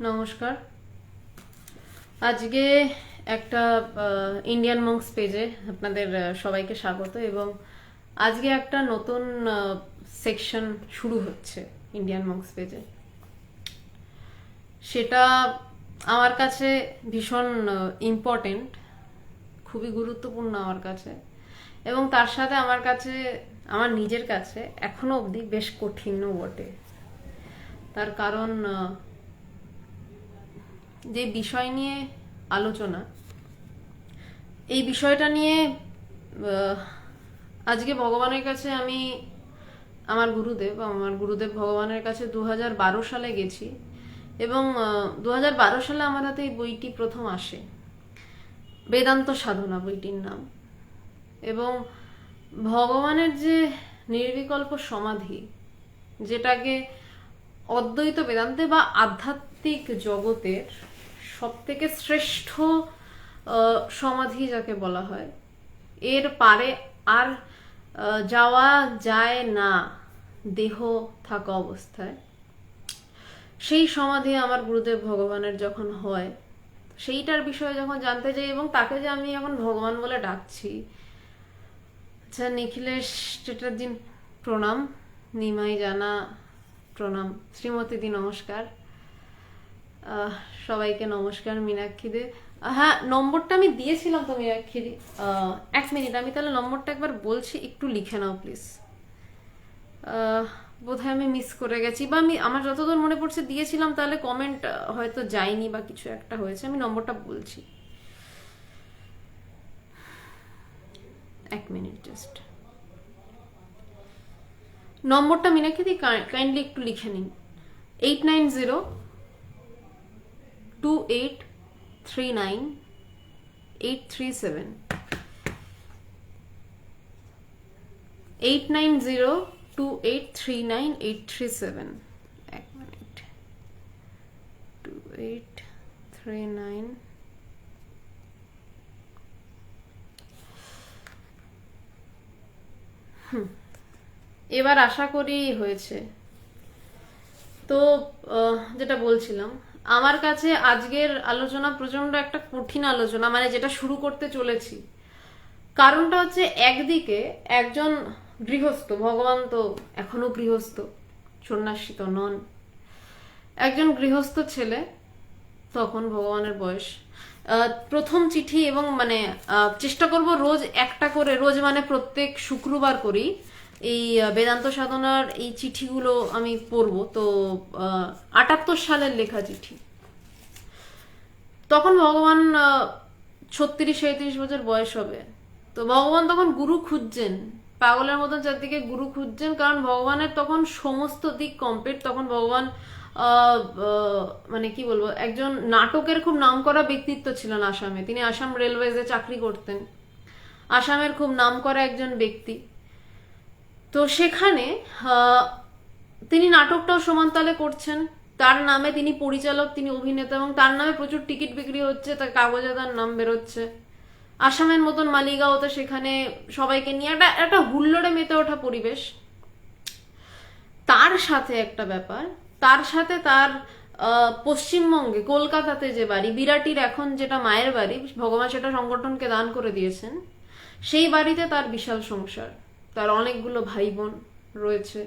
নমস্কার। আজকে একটা ইন্ডিয়ান মঙ্কস পেজে আপনাদের সবাইকে স্বাগত। এবং আজকে একটা নতুন সেকশন শুরু হচ্ছে ইন্ডিয়ান মঙ্কস পেজে। সেটা আমার কাছে ভীষণ ইম্পর্টেন্ট, খুবই গুরুত্বপূর্ণ আমার কাছে। এবং তার সাথে আমার কাছে, আমার নিজের কাছে এখনো অবধি বেশ কঠিনও বটে। তার কারণ যে বিষয় নিয়ে আলোচনা, এই বিষয়টা নিয়ে আজকে ভগবানের কাছে আমি, আমার গুরুদেব ভগবানের কাছে 2012 সালে গেছি। এবং 2012 সালে আমার হাতে এই বইটি প্রথম আসে, বেদান্ত সাধনা বইটির নাম। এবং ভগবানের যে নির্বিকল্প সমাধি, যেটাকে অদ্বৈত বেদান্তে বা আধ্যাত্মিক জগতের সব থেকে শ্রেষ্ঠ সমাধি যাকে বলা হয়, এর পারে আর যাওয়া যায় না দেহ থাকা অবস্থায়। সেই সমাধি আমার গুরুদেব ভগবানের যখন হয়, সেইটার বিষয়ে যখন জানতে চাই, এবং তাকে যে আমি এখন ভগবান বলে ডাকছি। আচ্ছা, নিখিলেশ চ্যাটার্জি প্রণাম, নিমাই জানা প্রণাম, শ্রীমতী দি নমস্কার, সবাইকে নমস্কার। মীনাক্ষী দে, হ্যাঁ নম্বরটা আমি দিয়েছিলাম তো মীনাক্ষী দি। 1 মিনিট, আমি তাহলে নম্বরটা একবার বলছি, একটু লিখে নাও প্লিজ। বোধহয় আমি মিস করে গেছি, বা আমি, আমার যতদূর মনে পড়ছে দিয়েছিলাম, তাহলে কমেন্ট হয়তো যায়নি বা কিছু একটা হয়েছে। আমি নম্বরটা বলছি, 1 মিনিট জাস্ট। নম্বরটা মীনাক্ষী দি কাইন্ডলি একটু লিখে নিন। 8902839837, 8902839837। 1 মিনিট, 2839। এবার আশা করি হয়েছে। তো যেটা বলছিলাম, আমার কাছে আজকের আলোচনা প্রচন্ড একটা কঠিন আলোচনা, মানে যেটা শুরু করতে চলেছি। কারণটা হচ্ছে, একদিকে একজন গৃহস্থ, ভগবান তো এখনো গৃহস্থ, সন্ন্যাসী তো নন, একজন গৃহস্থ ছেলে, তখন ভগবানের বয়স। প্রথম চিঠি, এবং মানে চেষ্টা করব রোজ একটা করে, রোজ মানে প্রত্যেক শুক্রবার করি এই বেদান্ত সাধনার এই চিঠিগুলো আমি পড়বো। তো 78 সালের লেখা চিঠি। তখন ভগবান 36-37 বছর বয়স হবে। তো ভগবান তখন গুরু খুঁজছেন, পাগলের মতন চারদিকে গুরু খুঁজছেন, কারণ ভগবানের তখন সমস্ত দিক কমপ্লিট। তখন ভগবান মানে কি বলবো, একজন নাটকের খুব নামকরা ব্যক্তিত্ব ছিলেন আসামে। তিনি আসাম রেলওয়েজে চাকরি করতেন, আসামের খুব নামকরা একজন ব্যক্তি। তো সেখানে তিনি নাটকটাও সমানতালে করছেন। তার নামে তিনি পরিচালক, তিনি অভিনেতা, এবং তার নামে প্রচুর টিকিট বিক্রি হচ্ছে, তার কাগজে তার নাম বেরোচ্ছে। আসামের মতন মালিগাঁওতে সেখানে সবাইকে নিয়ে একটা একটা হুল্লোড়ে মেতে ওঠা পরিবেশ। তার সাথে একটা ব্যাপার, তার সাথে তার পশ্চিমবঙ্গে কলকাতাতে যে বাড়ি, বিরাটির এখন যেটা মায়ের বাড়ি, ভগবান সেটা সংগঠনকে দান করে দিয়েছেন, সেই বাড়িতে তার বিশাল সংসার, তার অনেকগুলো ভাই বোন রয়েছে,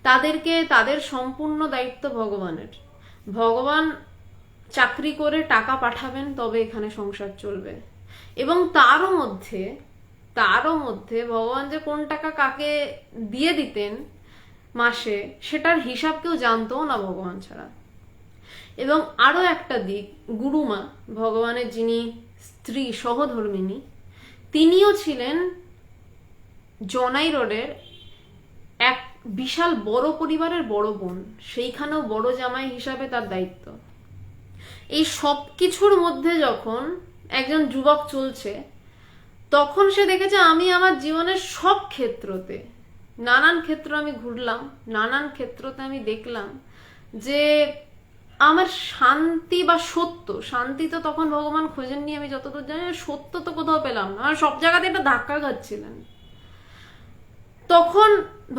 তাদেরকে, তাদের সম্পূর্ণ দায়িত্ব ভগবানের। ভগবান চাকরি করে টাকা পাঠাবেন, তবে এখানে সংসার চলবে। এবং তারও মধ্যে ভগবান যে কোন টাকা কাকে দিয়ে দিতেন মাসে, সেটার হিসাব কেউ জানতো না ভগবান ছাড়া। এবং আরো একটা দিক, গুরুমা, ভগবানের যিনি স্ত্রী, সহধর্মিনী, তিনিও ছিলেন জনাই রোডের এক বিশাল বড় পরিবারের বড় বোন, সেইখানেও বড় জামাই হিসাবে তার দায়িত্ব। এই সব কিছুর মধ্যে যখন একজন যুবক চলছে, তখন সে দেখেছে, আমি আমার জীবনের সব ক্ষেত্রতে, নানান ক্ষেত্র আমি ঘুরলাম, নানান ক্ষেত্রতে আমি দেখলাম যে আমার শান্তি বা সত্য, শান্তি তো তখন ভগবান খোঁজেননি, আমি যতদূর জানি, সত্য তো কোথাও পেলাম না, আমার সব জায়গাতে একটা ধাক্কা খাচ্ছিলেন। তখন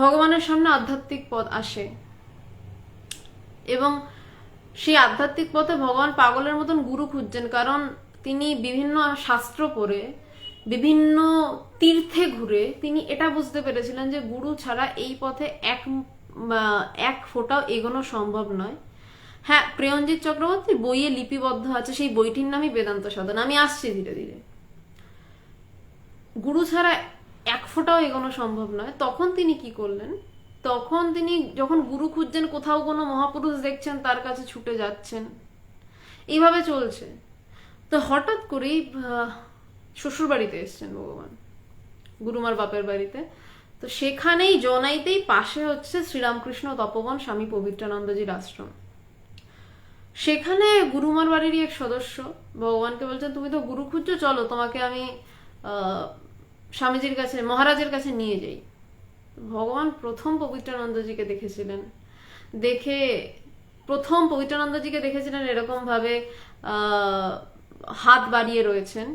ভগবানের সামনে আধ্যাত্মিক পথ আসে, এবং সেই আধ্যাত্মিক পথে ভগবান পাগলের মতন গুরু খুঁজছেন, কারণ তিনি বিভিন্ন শাস্ত্র পড়ে বিভিন্ন তীর্থে ঘুরে তিনি এটা বুঝতে পেরেছিলেন যে গুরু ছাড়া এই পথে এক ফোঁটাও এগোনো সম্ভব নয়। হ্যাঁ, প্রিয়ঞ্জিত চক্রবর্তী বইয়ে লিপিবদ্ধ আছে, সেই বইটির নামই বেদান্ত সাধনা। আমি আসছি ধীরে ধীরে। গুরু ছাড়া এক ফোঁটাও এগোনো সম্ভব নয়। তখন তিনি কি করলেন, তখন তিনি যখন গুরু খুঁজছেন, কোথাও কোনো মহাপুরুষ দেখছেন তার কাছে ছুটে যাচ্ছেন, এইভাবে চলছে। তো হঠাৎ করেই শ্বশুর বাড়িতে এসছেন ভগবান, গুরুমার বাপের বাড়িতে। তো সেখানেই জনাইতেই পাশে হচ্ছে শ্রীরামকৃষ্ণ তপবন স্বামী পবিত্রানন্দজির আশ্রম। সেখানে গুরুমার বাড়িরই এক সদস্য ভগবানকে বলছেন, তুমি তো গুরু খুঁজছো, চলো তোমাকে আমি স্বামীজির কাছে, মহারাজের কাছে নিয়ে যাই। ভগবান প্রথম পবিত্রানন্দজিকে দেখেছিলেন, প্রথম পবিত্রানন্দজিকে দেখেছিলেন এরকম ভাবে হাত বাড়িয়ে রয়েছেন।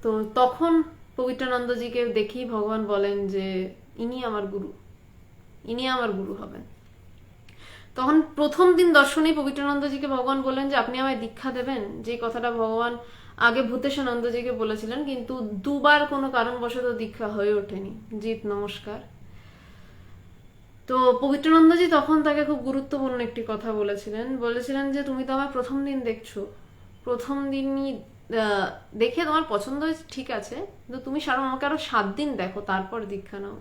তো তখন পবিত্রানন্দজিকে দেখেই ভগবান বলেন যে ইনি আমার গুরু, ইনি আমার গুরু হবেন। তখন প্রথম দিন দর্শনেই পবিত্রানন্দজিকে ভগবান বললেন যে আপনি আমায় দীক্ষা দেবেন। যে কথাটা ভগবান আগে ভূতেশানন্দজিকে বলেছিলেন, কিন্তু দুবার কোনো কারণবশত দীক্ষা হয়ে ওঠেনি। জিৎ নমস্কার। তো পবিত্রানন্দজি তখন তাকে খুব গুরুত্বপূর্ণ একটি কথা বলেছিলেন যে তুমি তো আমার প্রথম দিন দেখছো, প্রথম দিনই দেখে তোমার পছন্দ হয়েছে ঠিক আছে, কিন্তু তুমি আমাকে আরো 7 দিন দেখো, তারপর দীক্ষা নাও।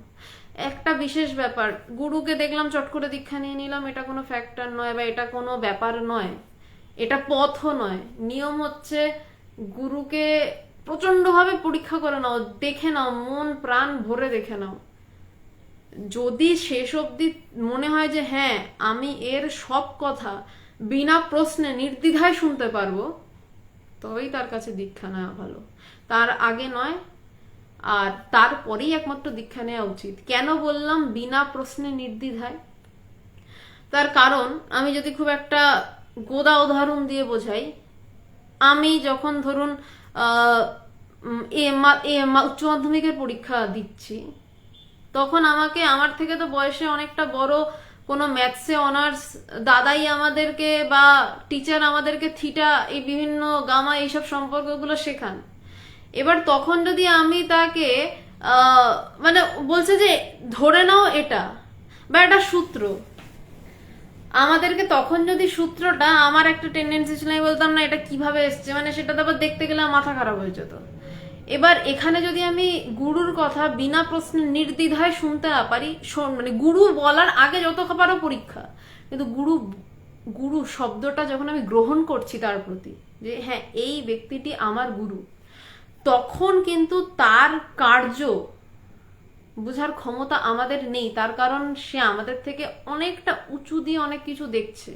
একটা বিশেষ ব্যাপার, গুরুকে দেখলাম চট করে দীক্ষা নিয়ে নিলাম, এটা কোনো ফ্যাক্টর নয়, বা এটা কোনো ব্যাপার নয়, এটা পথও নয়। নিয়ম হচ্ছে গুরুকে প্রচন্ডভাবে পরীক্ষা করে নাও, দেখে নাও, মন প্রাণ ভরে দেখে নাও। যদি শেষ অবধি মনে হয় যে হ্যাঁ আমি এর সব কথা বিনা প্রশ্নে নির্দ্বিধায় শুনতে পারবো, তবেই তার কাছে দীক্ষা নেওয়া ভালো, তার আগে নয়। আর তারপরেই একমাত্র দীক্ষা নেওয়া উচিত। কেন বললাম বিনা প্রশ্নে নির্দ্বিধায়? তার কারণ আমি যদি খুব একটা গোদা উদাহরণ দিয়ে বোঝাই, আমি যখন ধরুন উচ্চ মাধ্যমিকের পরীক্ষা দিচ্ছি, তখন আমার থেকে তো বয়সে অনেকটা বড় কোনো ম্যাথসে অনার্স দাদাই আমাদেরকে বা টিচার আমাদেরকে থিটা, এই বিভিন্ন গামা, এইসব সম্পর্কগুলো শেখান। এবার তখন যদি আমি তাকে মানে বলছে যে ধরে নাও এটা, বা এটা সূত্র, আমাদেরকে তখন যদি সূত্রটা, আমার একটা টেন্ডেন্সি ছিল আমি বলতাম না এটা কিভাবে এসছে, মানে সেটা তো আবার দেখতে গেলে মাথা খারাপ হয়ে যেত। এবার এখানে যদি আমি গুরুর কথা বিনা প্রশ্নে নির্দ্বিধায় শুনতে না পারি, মানে গুরু বলার আগে যত পারো পরীক্ষা, কিন্তু গুরু শব্দটা যখন আমি গ্রহণ করছি তার প্রতি, যে হ্যাঁ এই ব্যক্তিটি আমার গুরু, তখন কিন্তু তার কার্য বোঝার ক্ষমতা আমাদের নেই। তার কারণ সে আমাদের থেকে অনেকটা উঁচু দিয়ে অনেক কিছু দেখছে।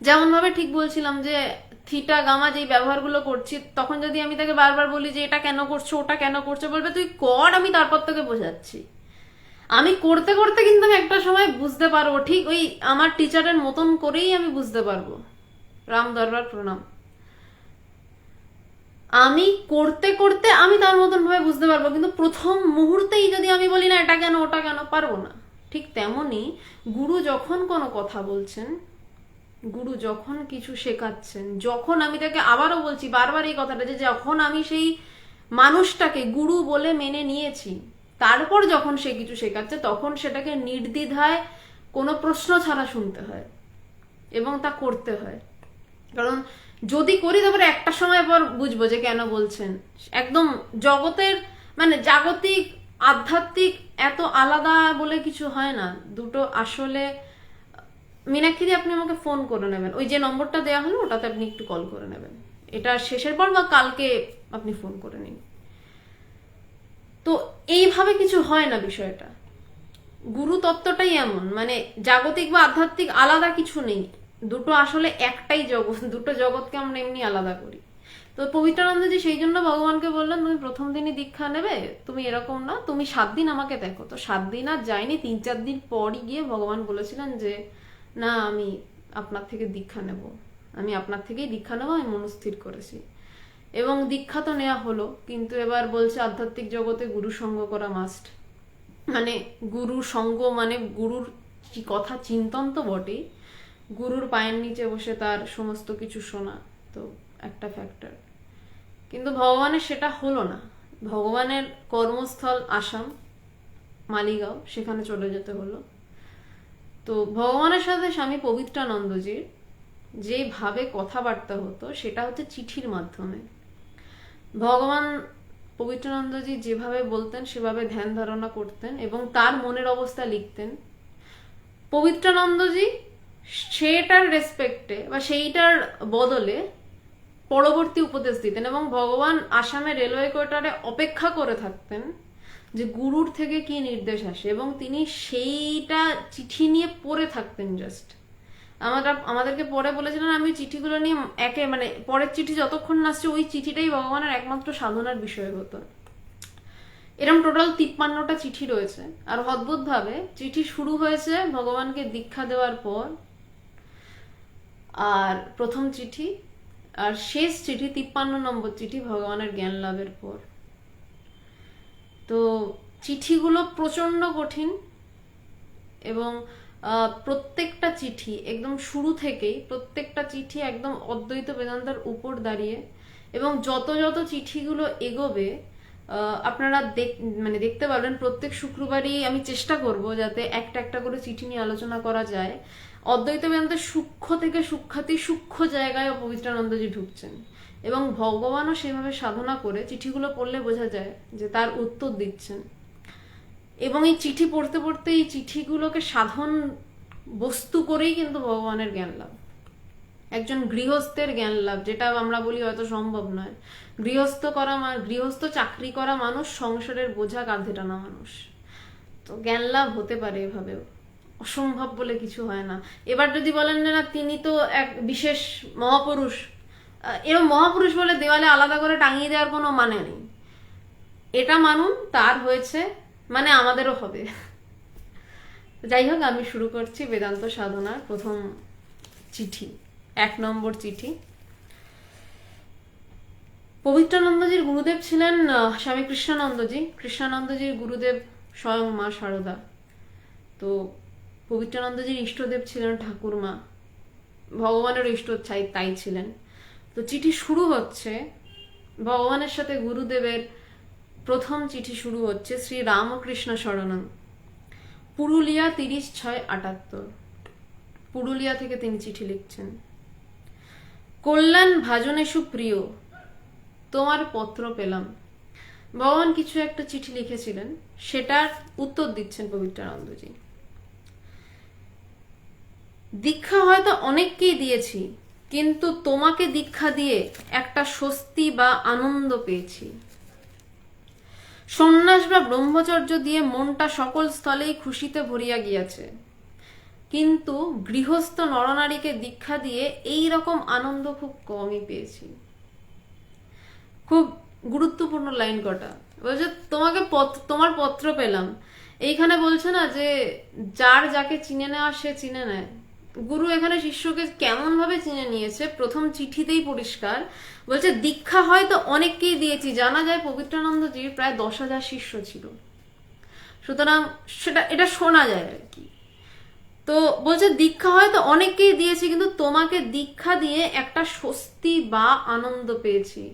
যেমন ভাবে ঠিক বলছিলাম যে থিটা গামা যেই ব্যবহারগুলো করছি, তখন যদি আমি তাকে বারবার বলি যে এটা কেন করছো, ওটা কেন করছো, বলবে তুই কর, আমি তারপর তোকে বোঝাচ্ছি। আমি করতে করতে কিন্তু আমি একটা সময় বুঝতে পারবো, ঠিক ওই আমার টিচারের মতন করেই আমি বুঝতে পারবো। রাম দরবার প্রণাম। আমি করতে করতে আমি তার মতন ভাবে বুঝতে পারবো, কিন্তু প্রথম মুহূর্তেই যদি আমি বলি না এটা কেন ওটা কেন, পারবো না। ঠিক তেমনি গুরু যখন কোনো কথা বলছেন, গুরু যখন কিছু শেখাচ্ছেন, যখন আমি তাকে আবারও বলছি বারবার এই কথাটা, যে যখন আমি সেই মানুষটাকে গুরু বলে মেনে নিয়েছি, তারপর যখন সে কিছু শেখাচ্ছে, তখন সেটাকে নির্দ্বিধায় কোনো প্রশ্ন ছাড়া শুনতে হয় এবং তা করতে হয়। কারণ যদি করি তারপরে একটা সময় পর বুঝবো যে কেন বলছেন। একদম জগতের মানে জাগতিক আধ্যাত্মিক এত আলাদা বলে কিছু হয় না, দুটো আসলে। মীনাক্ষী, আপনি আমাকে ফোন করে নেবেন, ওই যে নম্বরটা দেওয়া হলো ওটাতে আপনি একটু কল করে নেবেন, এটা শেষের পর বা কালকে আপনি ফোন করে নিন। তো এইভাবে কিছু হয় না বিষয়টা। গুরু তত্ত্বটাই এমন, মানে জাগতিক বা আধ্যাত্মিক আলাদা কিছু নেই, দুটো আসলে একটাই জগৎ, দুটো জগৎকে আমরা এমনি আলাদা করি। তো পবিত্রানন্দজি সেই জন্য ভগবানকে বললেন তুমি প্রথম দিনই দীক্ষা নেবে, তুমি এরকম না, তুমি 7 দিন আমাকে দেখো। তো 7 দিন আর যায়নি, 3-4 দিন পরই গিয়ে ভগবান বলেছিলেন যে না আমি আপনার থেকে দীক্ষা নেব, আমি আপনার থেকেই দীক্ষা নেবো, আমি মনস্থির করেছি। এবং দীক্ষা তো নেওয়া হলো, কিন্তু এবার বলছে আধ্যাত্মিক জগতে গুরু সঙ্গ করা মাস্ট। মানে গুরু সঙ্গ মানে গুরুর কি কথা চিন্তন তো বটেই, গুরুর পায়ের নিচে বসে তার সমস্ত কিছু শোনা তো একটা ফ্যাক্টর। কিন্তু ভগবানের সেটা হলো না। ভগবানের কর্মস্থল আসাম, মালিগাঁও, সেখানে চলে যেতে হলো। তো ভগবানের সাথে স্বামী পবিত্রানন্দজির যেভাবে কথাবার্তা হতো সেটা হচ্ছে চিঠির মাধ্যমে। ভগবান পবিত্রানন্দজি যেভাবে বলতেন সেভাবে ধ্যান ধারণা করতেন এবং তার মনের অবস্থা লিখতেন। পবিত্রানন্দজি সেটার রেসপেক্টে বা সেইটার বদলে পরবর্তী উপদেশ দিতেন এবং ভগবান আসামের রেলওয়ে কোয়ার্টারে অপেক্ষা করে থাকতেন যে গুরুর থেকে কি নির্দেশ আসে এবং তিনি সেইটা চিঠি নিয়ে পড়ে থাকতেন। জাস্ট আমাদেরকে পরে বলেছিলেন আমি চিঠিগুলো নিয়ে মানে পরের চিঠি যতক্ষণ না আসছে ওই চিঠিটাই ভগবানের একমাত্র সাধনার বিষয় হতো। এরকম টোটাল 53টা চিঠি রয়েছে। আর অদ্ভুত ভাবে চিঠি শুরু হয়েছে ভগবানকে দীক্ষা দেওয়ার পর, আর প্রথম চিঠি আর শেষ চিঠি 53 নম্বর চিঠি ভগবানের জ্ঞান লাভের পর। তো চিঠিগুলো প্রচন্ড কঠিন এবং প্রত্যেকটা চিঠি একদম শুরু থেকেই প্রত্যেকটা চিঠি একদম অদ্বৈত বেদান্তের উপর দাঁড়িয়ে, এবং যত যত চিঠিগুলো এগোবে আপনারা মানে দেখতে পারবেন। প্রত্যেক শুক্রবারই আমি চেষ্টা করব যাতে একটা একটা করে চিঠি নিয়ে আলোচনা করা যায়। অদ্বৈত বেদান্তের সূক্ষ্ম থেকে সূক্ষাতি সূক্ষ্ম জায়গায় পবিত্রানন্দজি ঢুকছেন এবং ভগবানও সেভাবে সাধনা করে চিঠিগুলো পড়লে বোঝা যায় যে তার উত্তর দিচ্ছেন। এবং এই চিঠি পড়তে পড়তে এই চিঠিগুলোকে সাধন বস্তু করেই কিন্তু ভগবানের জ্ঞান লাভ, একজন গৃহস্থের জ্ঞান লাভ, যেটা আমরা বলি হয়তো সম্ভব নয়। গৃহস্থ চাকরি করা মানুষ, সংসারের বোঝা কাঁধে টানা মানুষ, তো জ্ঞান লাভ হতে পারে এভাবেও, অসম্ভব বলে কিছু হয় না। এবার যদি বলেন যে না তিনি তো এক বিশেষ মহাপুরুষ, এরকম মহাপুরুষ বলে দেওয়ালে আলাদা করে টাঙিয়ে দেওয়ার কোনো মানে নেই। এটা মানুন তার হয়েছে মানে আমাদেরও হবে। যাই হোক, আমি শুরু করছি বেদান্ত সাধনার প্রথম চিঠি, 1 নম্বর চিঠি। পবিত্রানন্দজির গুরুদেব ছিলেন স্বামী কৃষ্ণানন্দজি। কৃষ্ণানন্দজির গুরুদেব স্বয়ং মা শারদা। তো পবিত্রানন্দজির ইষ্টদেব ছিলেন ঠাকুরমা, ভগবানের ইষ্ট তাই ছিলেন। তো চিঠি শুরু হচ্ছে ভগবানের সাথে গুরুদেবের প্রথম চিঠি শুরু হচ্ছে শ্রী রামকৃষ্ণ শরণম, পুরুলিয়া 30/6/78। পুরুলিয়া থেকে তিনি চিঠি লিখছেন। কল্যাণ ভাজনেশু প্রিয়, তোমার পত্র পেলাম। ভগবান কিছু একটা চিঠি লিখেছিলেন, সেটার উত্তর দিচ্ছেন পবিত্রানন্দজি। দীক্ষা হয়তো অনেককেই দিয়েছি, কিন্তু তোমাকে দীক্ষা দিয়ে একটা স্বস্তি বা আনন্দ পেয়েছি। সন্ন্যাস বা ব্রহ্মচর্য দিয়ে মনটা সকল স্থলেই খুশিতে ভরিয়া গিয়াছে, কিন্তু গৃহস্থ নরনারীকে দীক্ষা দিয়ে এই রকম আনন্দ খুব কমই পেয়েছি। খুব গুরুত্বপূর্ণ লাইন কটা। বলছে তোমার পত্র পেলাম। এইখানে বলছে না যে যার যাকে চিনে নেওয়া সে চিনে নেয়। গুরু এখানে শিষ্যকে কেমন ভাবে চিনে নিয়েছে প্রথম চিঠিতেই পরিষ্কার। বলছে দীক্ষা হয়তো অনেককেই দিয়েছি। জানা যায় পবিত্রানন্দজির প্রায় 10,000 শিষ্য ছিল, সুতরাং এটা শোনা যায় আর কি। তো বলছে দীক্ষা হয়তো অনেককেই দিয়েছি, কিন্তু তোমাকে দীক্ষা দিয়ে একটা স্বস্তি বা আনন্দ পেয়েছি।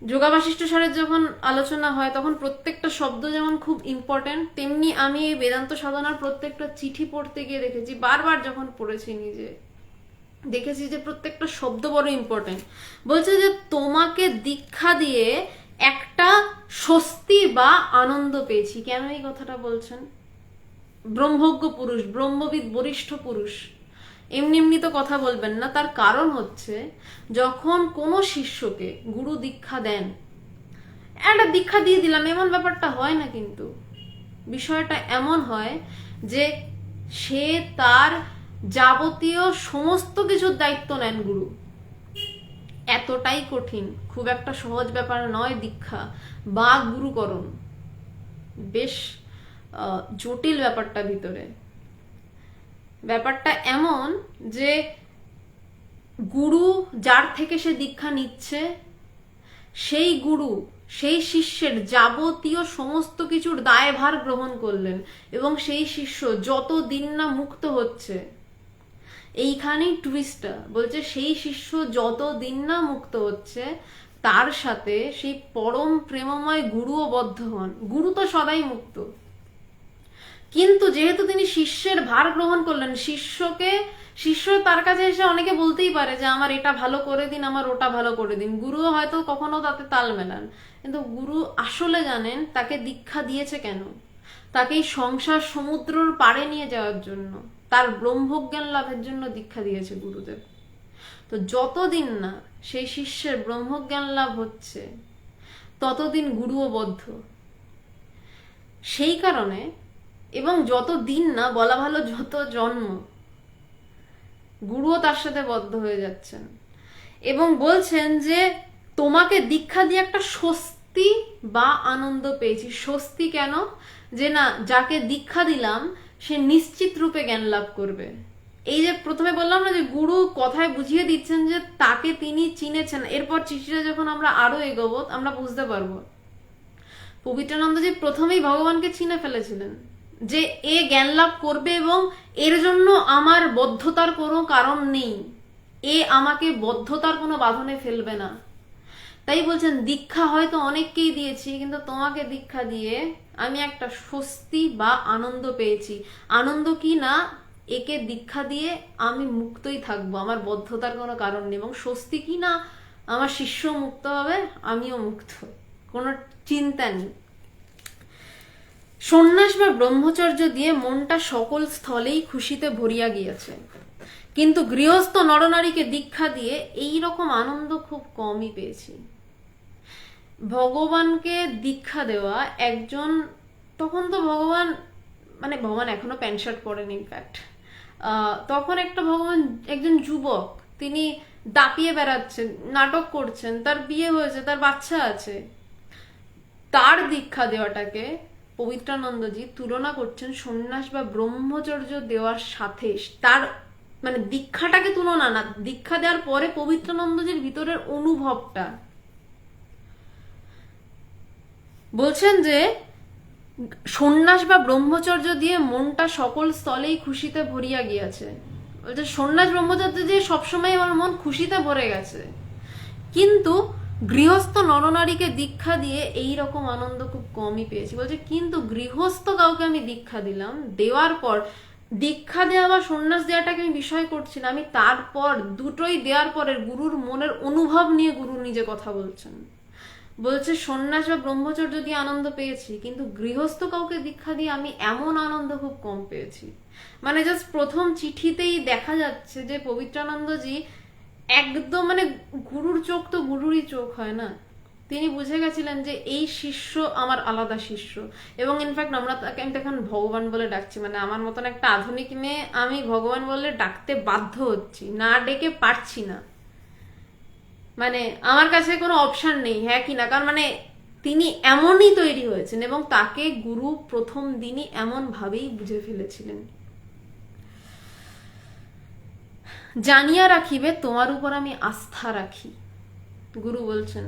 যোগাবাশিষ্ঠ সারের যখন আলোচনা হয় তখন প্রত্যেকটা শব্দ যেমন খুব ইম্পর্টেন্ট, তেমনি আমি এই বেদান্ত সাধনার প্রত্যেকটা চিঠি পড়তে গিয়ে দেখেছি, বারবার যখন পড়েছি নিজে দেখেছি যে প্রত্যেকটা শব্দ বড় ইম্পর্টেন্ট। বলছে যে তোমাকে দীক্ষা দিয়ে একটা স্বস্তি বা আনন্দ পেয়েছি। কেন এই কথাটা বলছেন? ব্রহ্মজ্ঞ পুরুষ, ব্রহ্মবিদ, বরিষ্ঠ পুরুষ এমনি এমনি তো কথা বলবেন না। তার কারণ হচ্ছে যখন কোনো শিষ্যকে গুরু দীক্ষা দেন, একটা দীক্ষা দিয়ে দিলাম এমন ব্যাপারটা হয় না, কিন্তু বিষয়টা এমন হয় যে সে তার যাবতীয় সমস্ত কিছুর দায়িত্ব নেন গুরু। এতটাই কঠিন, খুব একটা সহজ ব্যাপার নয় দীক্ষা বা গুরুকরণ, বেশ জটিল ব্যাপারটা ভিতরে। ব্যাপারটা এমন যে গুরু যার থেকে সে দীক্ষা নিচ্ছে সেই গুরু সেই শিষ্যের যাবতীয় সমস্ত কিছুর দায়ভার গ্রহণ করলেন এবং সেই শিষ্য যত দিন না মুক্ত হচ্ছে, এইখানেই টুইস্টটা, বলছে সেই শিষ্য যত দিন না মুক্ত হচ্ছে তার সাথে সেই পরম প্রেমময় গুরুও বদ্ধ হন। গুরু তো সদাই মুক্ত, কিন্তু যেহেতু তিনি শিষ্যের ভার গ্রহণ করলেন, শিষ্য তার কাছে এসে অনেকে বলতেই পারে যে আমার এটা ভালো করে দিন, আমার ওটা ভালো করে দিন, গুরুও হয়তো কখনো তাতে তাল মেলান, কিন্তু গুরু আসলে জানেন তাকে দীক্ষা দিয়েছে কেন, তাকে এই সংসার সমুদ্রর পাড়ে নিয়ে যাওয়ার জন্য, তার ব্রহ্মজ্ঞান লাভের জন্য দীক্ষা দিয়েছে গুরুদেব। তো যতদিন না সেই শিষ্যের ব্রহ্মজ্ঞান লাভ হচ্ছে ততদিন গুরুও বদ্ধ। সেই কারণে, এবং যত দিন না, বলা ভালো যত জন্ম, গুরুও তার সাথে বদ্ধ হয়ে যাচ্ছেন এবং বলছেন যে তোমাকে দীক্ষা দিয়ে একটা স্বস্তি বা আনন্দ পেয়েছি। স্বস্তি কেন? যে না, যাকে দীক্ষা দিলাম সে নিশ্চিত রূপে জ্ঞান লাভ করবে। এই যে প্রথমে বললাম না যে গুরু কথায় বুঝিয়ে দিচ্ছেন যে তাকে তিনি চিনেছেন। এরপর চিঠিটা যখন আমরা আরো এগোবো আমরা বুঝতে পারবো পবিত্রানন্দজি প্রথমেই ভগবানকে চিনে ফেলেছিলেন যে এ জ্ঞান লাভ করবে এবং এর জন্য আমার বদ্ধতার কোনো কারণ নেই, এ আমাকে বদ্ধতার কোনো বাঁধনে ফেলবে না। তাই বলছেন দীক্ষা হয়তো অনেককেই দিয়েছি, কিন্তু তোমাকে দীক্ষা দিয়ে আমি একটা স্বস্তি বা আনন্দ পেয়েছি। আনন্দ কি না, একে দীক্ষা দিয়ে আমি মুক্তই থাকবো, আমার বদ্ধতার কোনো কারণ নেই। এবং স্বস্তি কি না, আমার শিষ্য মুক্ত হবে, আমিও মুক্ত, কোনো চিন্তা নেই। সন্ন্যাস বা ব্রহ্মচর্য দিয়ে মনটা সকল স্থলেই খুশিতে ভরিয়া গিয়েছে, কিন্তু গৃহস্থ নরনারীকে দীক্ষা দিয়ে এই রকম আনন্দ খুব কমই পেয়েছি। ভগবানকে দীক্ষা দেওয়া একজন, তখন তো ভগবান এখনো প্যান্ট শার্ট পরেন, ইনফ্যাক্ট তখন একজন যুবক, তিনি দাপিয়ে বেড়াচ্ছেন, নাটক করছেন, তার বিয়ে হয়েছে, তার বাচ্চা আছে। তার দীক্ষা দেওয়াটাকে পবিত্রানন্দজি তুলনা করছেন সন্ন্যাস বা ব্রহ্মচর্য দেওয়ার সাথে। তার দীক্ষাটাকে তুলনা না, দীক্ষা দেওয়ার পরে পবিত্রানন্দজির ভিতরের অনুভবটা বলছেন যে সন্ন্যাস বা ব্রহ্মচর্য দিয়ে মনটা সকল স্থলেই খুশিতে ভরিয়া গিয়েছে। বলছে সন্ন্যাস ব্রহ্মচর্য দিয়ে সবসময় আমার মন খুশিতে ভরে গেছে, কিন্তু গৃহস্থ নরনারীকে দীক্ষা দিয়ে এই রকম আনন্দ খুব কমই পেয়েছি। বলছে কিন্তু গৃহস্থ কাউকে আমি দীক্ষা দিলাম, দেওয়ার পর দীক্ষা দেওয়া বা সন্ন্যাস দেওয়াটাকে আমি বিষয় করছি না, আমি তারপর দুটোই দেওয়ার পরে গুরুর মনের অনুভব নিয়ে গুরু নিজে কথা বলছেন। বলছে সন্ন্যাস বা ব্রহ্মচর্য দিয়ে আনন্দ পেয়েছি, কিন্তু গৃহস্থ কাউকে দীক্ষা দিয়ে আমি এমন আনন্দ খুব কম পেয়েছি। জাস্ট প্রথম চিঠিতেই দেখা যাচ্ছে যে পবিত্রানন্দজি একদম গুরুর চোখ তো গুরুরই চোখ হয় না, তিনি বুঝে গেছিলেন যে এই শিষ্য আমার আলাদা শিষ্য। এবং ইনফ্যাক্ট আমি এখন ভগবান বলে ডাকছি, আমার মতন একটা আধুনিক মেয়ে আমি ভগবান বলে ডাকতে বাধ্য হচ্ছি, না ডেকে পারছি না। আমার কাছে কোনো অপশন নেই, হ্যাঁ কি না, কারণ তিনি এমনই তৈরি হয়েছেন এবং তাকে গুরু প্রথম দিনই এমন ভাবেই বুঝে ফেলেছিলেন। জানিয়া রাখিবে তোমার উপর আমি আস্থা রাখি, গুরু বলছেন।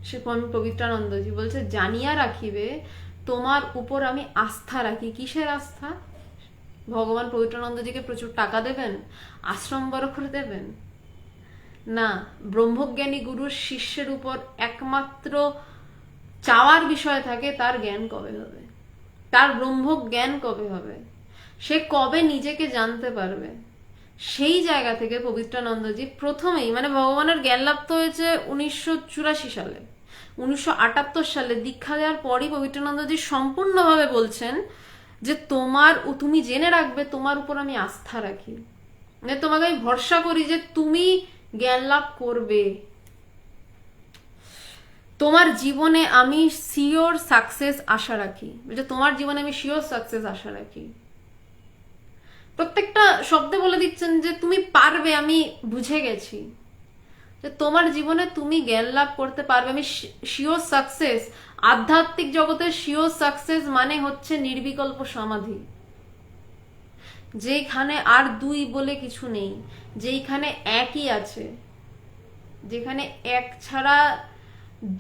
সে পবিত্রানন্দজি বলছে জানিয়া রাখিবে তোমার উপর আমি আস্থা রাখি। কিসের আস্থা? ভগবান পবিত্রানন্দজিকে প্রচুর টাকা দেবেন, আশ্রম বড় করে দেবেন না, ব্রহ্মজ্ঞানী গুরুর শিষ্যের উপর একমাত্র চাওয়ার বিষয় থাকে তার জ্ঞান কবে হবে, তার ব্রহ্মজ্ঞান কবে হবে, সে কবে নিজেকে জানতে পারবে। সেই জায়গা থেকে পবিত্রানন্দজি প্রথমেই ভগবানের জ্ঞান লাভ তো হয়েছে 1984 সালে, 1978 সালে দীক্ষা দেওয়ার পরই পবিত্রানন্দজি সম্পূর্ণভাবে বলছেন যে তুমি জেনে রাখবে তোমার উপর আমি আস্থা রাখি, তোমাকে আমি ভরসা করি যে তুমি জ্ঞান লাভ করবে, তোমার জীবনে আমি শিওর সাকসেস আশা রাখি। তোমার জীবনে আমি শিওর সাকসেস আশা রাখি, প্রত্যেকটা শব্দে বলে দিচ্ছেন যে তুমি পারবে, আমি বুঝে গেছি যে তোমার জীবনে তুমি জ্ঞান লাভ করতে পারবে, আমি শিওর সাকসেস। আধ্যাত্মিক জগতের শিওর সাকসেস হচ্ছে নির্বিকল্প সমাধি, যেখানে আর দুই বলে কিছু নেই, যেখানে একই আছে, যেখানে এক ছাড়া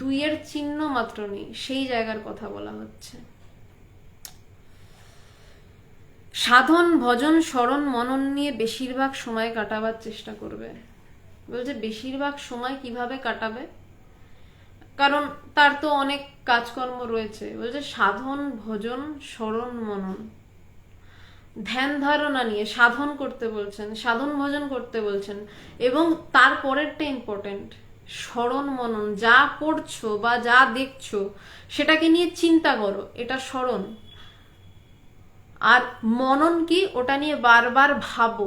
দুইয়ের চিহ্ন মাত্র নেই, সেই জায়গার কথা বলা হচ্ছে। সাধন ভজন স্মরণ মনন নিয়ে বেশিরভাগ সময় কাটাবার চেষ্টা করবে। বলছে বেশিরভাগ সময় কিভাবে কাটাবে, কারণ তার তো অনেক কাজকর্ম রয়েছে। বলছে সাধন ভজন স্মরণ মনন, ধ্যান ধারণা নিয়ে সাধন করতে বলছেন, সাধন ভজন করতে বলছেন, এবং তারপরেরটা ইম্পর্টেন্ট, স্মরণ মনন, যা পড়ছো বা যা দেখছো সেটাকে নিয়ে চিন্তা করো, এটা স্মরণ। আর মনন কি, ওটা নিয়ে বারবার ভাবো,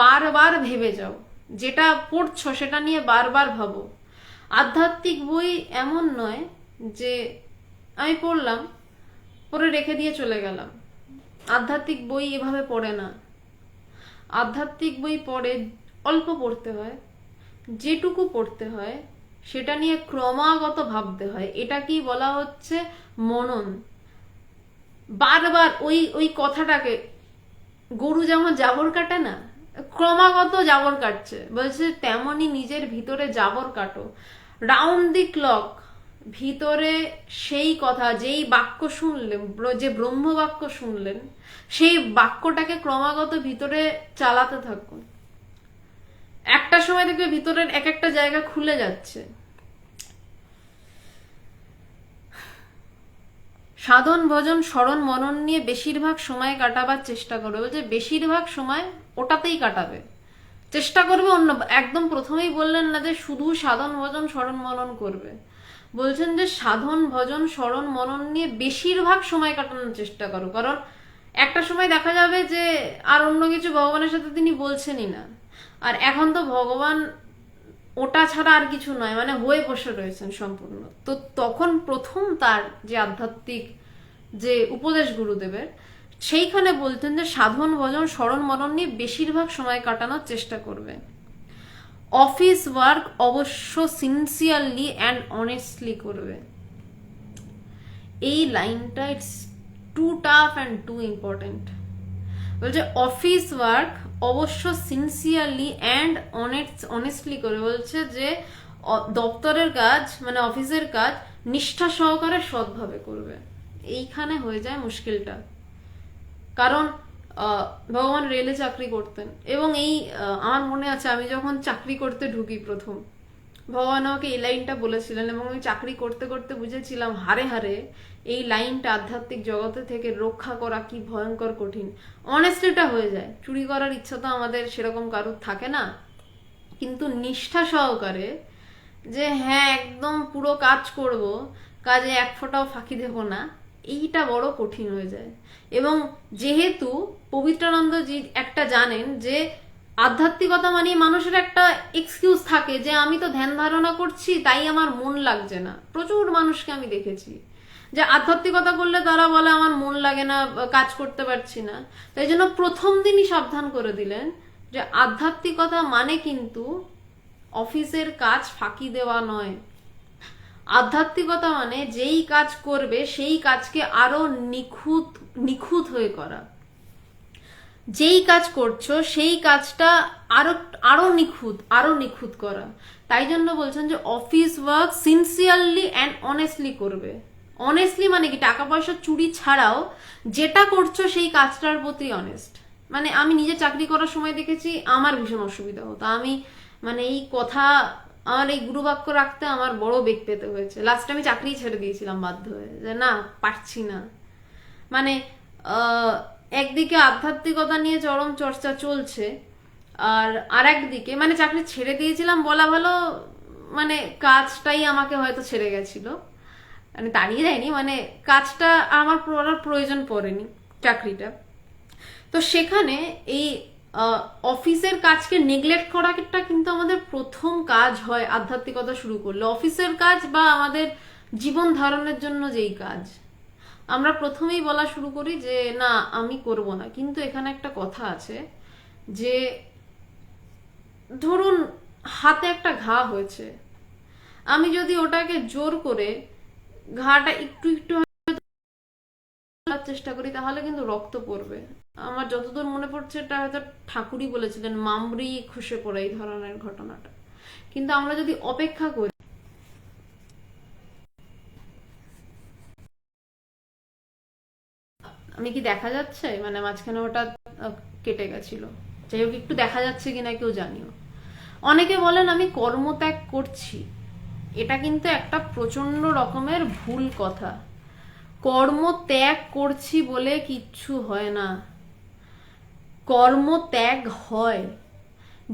বারবার ভেবে যাও, যেটা পড়ছো সেটা নিয়ে বারবার ভাবো। আধ্যাত্মিক বই এমন নয় যে আমি পড়লাম, পড়ে রেখে দিয়ে চলে গেলাম। আধ্যাত্মিক বই এভাবে পড়ে না। আধ্যাত্মিক বই পড়ে অল্প পড়তে হয়, যেটুকু পড়তে হয় সেটা নিয়ে ক্রমাগত ভাবতে হয়। এটা কি বলা হচ্ছে মনন। বারবার ওই ওই কথাটাকে, গরু যেমন জাবর কাটে না, ক্রমাগত জাবর কাটছে, বলছে তেমনি নিজের ভিতরে জাবর কাটো, রাউন্ড দি ক্লক। ভিতরে সেই কথা, যেই বাক্য শুনলেন, যে ব্রহ্ম বাক্য শুনলেন, সেই বাক্যটাকে ক্রমাগত ভিতরে চালাতে থাকুন। একটা সময় দেখবে ভিতরের এক একটা জায়গা খুলে যাচ্ছে। সাধন ভজন স্মরণ মনন নিয়ে বেশিরভাগ সময় কাটাবার চেষ্টা করবে। বলছে বেশিরভাগ সময় ওটাতেই কাটাবে, চেষ্টা করবে। অন্য একদম প্রথমেই বললেন না যে শুধু সাধন ভজন স্মরণ মনন করবে, বলছেন যে সাধন ভজন স্মরণ মনন নিয়ে বেশিরভাগ সময় কাটানোর চেষ্টা করো। কারণ একটা সময় দেখা যাবে যে আর অন্য কিছু ভগবানের সাথে তিনি বলছেনই না, আর এখন তো ভগবান ওটা ছাড়া আর কিছু নয়, মানে হয়ে বসে রয়েছেন সম্পূর্ণ। তো তখন প্রথম তার যে আধ্যাত্মিক যে উপদেশ গুরুদেবের, সেইখানে বলতেন যে সাধন ভজন স্মরণ মনন নিয়ে বেশিরভাগ সময় কাটানোর চেষ্টা করবে। অফিস ওয়ার্ক অবশ্য সিনসিয়ারলি অ্যান্ড অনেস্টলি করবে। এই লাইনটা it's too tough and too important. বলছে অফিস ওয়ার্ক অবশ্য সিনসিয়ারলি অ্যান্ড অনেস্টলি করে। বলছে যে দপ্তরের কাজ মানে অফিসের কাজ নিষ্ঠা সহকারে সৎভাবে করবে। এইখানে হয়ে যায় মুশকিলটা। কারণ ভগবান রেলে চাকরি করতেন, এবং এই আমার মনে আছে আমি যখন চাকরি করতে ঢুকি প্রথম, ভগবান আমাকে এই লাইনটা বলেছিলেন, এবং আমি চাকরি করতে করতে বুঝেছিলাম হারে হারে এই লাইনটা আধ্যাত্মিক জগতে থেকে রক্ষা করা কি ভয়ঙ্কর কঠিন। অনেস্টলিটা হয়ে যায়, চুরি করার ইচ্ছা তো আমাদের সেরকম কারুর থাকে না, কিন্তু নিষ্ঠা সহকারে যে হ্যাঁ একদম পুরো কাজ করব, কাজে এক ফোঁটাও ফাঁকি দেব না, এইটা বড় কঠিন হয়ে যায়। এবং যেহেতু পবিত্রানন্দজি একটা জানেন যে আধ্যাত্মিকতা মানে মানুষের একটা এক্সকিউজ থাকে যে আমি তো ধ্যান ধারণা করছি তাই আমার মন লাগছে না। প্রচুর মানুষকে আমি দেখেছি যে আধ্যাত্মিকতা করলে তারা বলে আমার মন লাগে না, কাজ করতে পারছি না। তাই জন্য প্রথম দিনই সাবধান করে দিলেন যে আধ্যাত্মিকতা মানে কিন্তু অফিসের কাজ ফাঁকি দেওয়া নয়। আধ্যাত্মিকতা মানে যেই কাজ করবে সেই কাজকে আরো নিখুঁত নিখুঁত হয়ে করা। যেই কাজ করছো সেই কাজটা আরো আরো নিখুঁত করা। তাই জন্য বলছেন যে office work sincerely and honestly করবে। অনেস্টলি মানে কি, টাকা পয়সা চুরি ছাড়াও যেটা করছো সেই কাজটার প্রতি অনেস্ট। মানে আমি নিজে চাকরি করার সময় দেখেছি আমার ভীষণ অসুবিধা হতো। আমি মানে এই কথা, আমার এই গুরুবাক্য রাখতে আমার বড় বেগ পেতে হয়েছে। লাস্টে আমি চাকরি ছেড়ে দিয়েছিলাম বাধ্য হয়ে, যে না পারছি না। মানে একদিকে আধ্যাত্মিকতা নিয়ে চরম চর্চা চলছে, আর আরেকদিকে মানে চাকরি ছেড়ে দিয়েছিলাম বলা ভালো, মানে কাজটাই আমাকে হয়তো ছেড়ে গেছিল, মানে তাড়িয়ে দেয়নি, মানে কাজটা আমার পড়ার প্রয়োজন পড়েনি চাকরিটা। তো সেখানে এই অফিসের কাজকে নেগলেক্ট করাটা কিন্তু আমাদের প্রথম কাজ হয় আধ্যাত্মিকতা শুরু করলে। অফিসের কাজ বা আমাদের জীবন ধারণের জন্য যেই কাজ, আমরা প্রথমেই বলা শুরু করি যে না আমি করব না। কিন্তু এখানে একটা কথা আছে যে ধরুন হাতে একটা ঘা হয়েছে, আমি যদি ওটাকে জোর করে ঘাটা একটু একটু চেষ্টা করি তাহলে কিন্তু রক্ত পড়বে। আমার যতদূর মনে পড়ছে এটা হয়তো ঠাকুরই বলেছিলেন, মামরি খসে পড়ে এই ধরনের ঘটনাটা। কিন্তু আমরা যদি অপেক্ষা করি আমি কি দেখা যাচ্ছে, মানে মাঝখানে ওটা কেটে গেছিল, যাই হোক একটু দেখা যাচ্ছে কিনা কেউ জানিও। অনেকে বলেন আমি কর্মত্যাগ করছি, এটা কিন্তু একটা প্রচন্ড রকমের ভুল কথা। কর্ম ত্যাগ করছি বলে কিচ্ছু হয় না, কর্ম ত্যাগ হয়।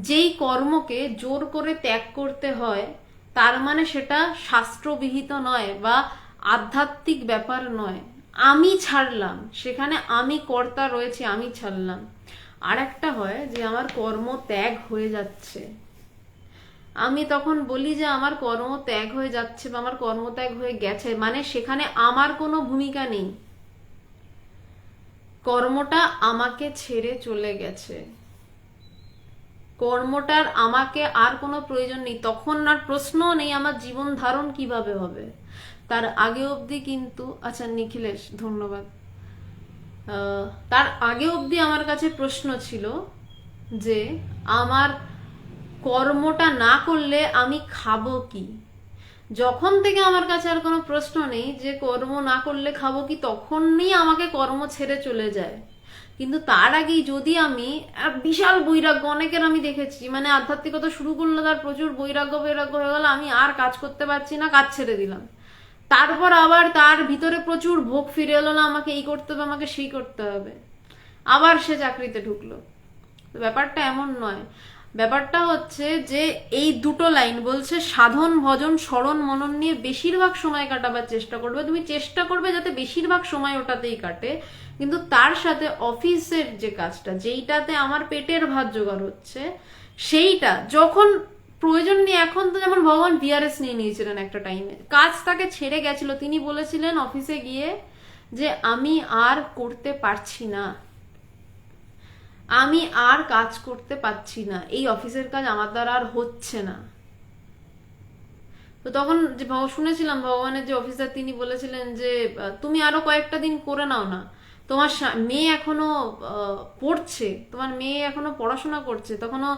যেই কর্মকে জোর করে ত্যাগ করতে হয় তার মানে সেটা শাস্ত্রবিহিত নয় বা আধ্যাত্মিক ব্যাপার নয়। আমি ছাড়লাম, সেখানে আমি কর্তা রয়েছে, আমি ছাড়লাম। আর একটা হয় যে আমার কর্ম ত্যাগ হয়ে যাচ্ছে, আমি তখন বলি যে আমার কর্ম ত্যাগ হয়ে যাচ্ছে বা আমার কর্মত্যাগ হয়ে গেছে, মানে সেখানে আমার কোনো ভূমিকা নেই, কর্মটা আমাকে ছেড়ে চলে গেছে, কর্মটার আমাকে আর কোনো প্রয়োজন নেই। তখন আর প্রশ্ন নেই আমার জীবন ধারণ কিভাবে হবে। তার আগে অবধি কিন্তু, আচ্ছা নিখিলেশ ধন্যবাদ, তার আগে অবধি আমার কাছে প্রশ্ন ছিল যে আমার কর্মটা না করলে আমি খাবো কি। যখন থেকে আমার কাছে আর কোনো প্রশ্ন নেই যে কর্ম না করলে খাবো কি, তখনই আমাকে কর্ম ছেড়ে চলে যায়। কিন্তু তার আগেই যদি আমি বিশাল বৈরাগ্য, অনেকের আমি দেখেছি মানে আধ্যাত্মিকতা শুরু করলো, তার প্রচুর বৈরাগ্য হয়ে গেল, আমি আর কাজ করতে পারছি না, কাজ ছেড়ে দিলাম। তারপর আবার তার ভিতরে প্রচুর ভোগ ফিরে এলো, না আমাকে এই করতে হবে, আমাকে সেই করতে হবে, আবার সে চাকরিতে ঢুকলো। তো ব্যাপারটা এমন নয়, ব্যাপারটা হচ্ছে যে এই দুটো লাইন বলছে সাধন ভজন স্মরণ মনন নিয়ে বেশিরভাগ সময় কাটাবার চেষ্টা করবে। তুমি চেষ্টা করবে যাতে বেশিরভাগ সময় ওটাতেই কাটে, কিন্তু তার সাথে অফিসের যে কাজটা, যেইটাতে আমার পেটের ভাত জোগাড় হচ্ছে, সেইটা যখন প্রয়োজন নেই। এখন তো যেমন ভগবান ভিআরএস নিয়ে নিয়েছিলেন একটা টাইমে, কাজ তাকে ছেড়ে গেছিল, তিনি বলেছিলেন অফিসে গিয়ে যে আমি আর করতে পারছি না, আমি আর কাজ করতে পারছি না, এই অফিসের কাজ আমার দ্বারা আর হচ্ছে না। তো তখন যে শুনেছিলাম ভগবানের যে অফিসার, তিনি বলেছিলেন যে তুমি আরো কয়েকটা দিন করে নাও না, তোমার মেয়ে এখনো পড়ছে, তোমার মেয়ে এখনো পড়াশোনা করছে। তখনও